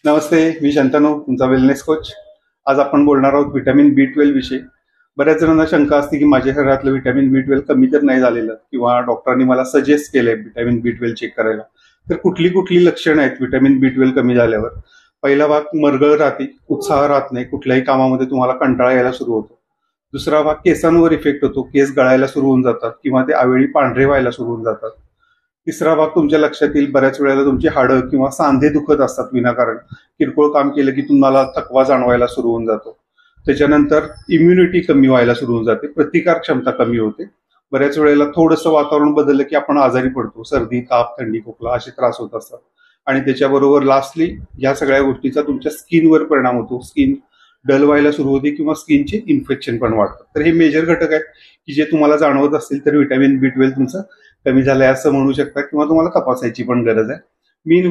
नमस्ते, मी शंतनू, तुमचा wellness coach. आज आपण बोलणार आहोत व्हिटॅमिन बी 12 विषयी. बऱ्याच जणांना शंका असते की माझ्या शरीरातलं व्हिटॅमिन बी 12 कमी तर नाही झालेलं, किंवा डॉक्टरांनी मला सजेस्ट केलंय व्हिटॅमिन बी 12 चेक करायला. तर कुठली कुठली लक्षणं आहेत व्हिटॅमिन बी 12 कमी झाल्यावर? पहिला भाग, मरगळ राहते, उत्साह राहत नाही, कुठल्याही कामामध्ये तुम्हाला कंटाळा यायला सुरू होतो. दुसरा भाग, केसांवर इफेक्ट होतो, केस गळायला सुरू होऊन जातात किंवा ते अवेळी पांढरे व्हायला सुरू होऊन जातात. तिसरा भाग, तुमच्या लक्षात येईल बऱ्याच वेळेला तुमची हाडं किंवा सांधे दुखत असतात विनाकारण. किरकोळ काम केलं की तुम्हाला थकवा जाणवायला सुरू होऊन जातो. त्याच्यानंतर इम्युनिटी कमी व्हायला सुरू होऊन जाते, प्रतिकार क्षमता कमी होते. बऱ्याच वेळेला थोडंसं वातावरण बदललं की आपण आजारी पडतो, सर्दी, ताप, थंडी, खोकला असे त्रास होत असतात. आणि त्याच्याबरोबर लास्टली, या सगळ्या गोष्टीचा तुमच्या स्किनवर परिणाम होतो. स्किन डल व्हायला सुरू होते किंवा स्किनचे इन्फेक्शन पण वाढतात. तर हे मेजर घटक आहेत की जे तुम्हाला जाणवत असतील तर व्हिटॅमिन बी 12 तुमचं कमी झालंय असं म्हणू शकता, किंवा तुम्हाला तपासायची पण गरज आहे. मीन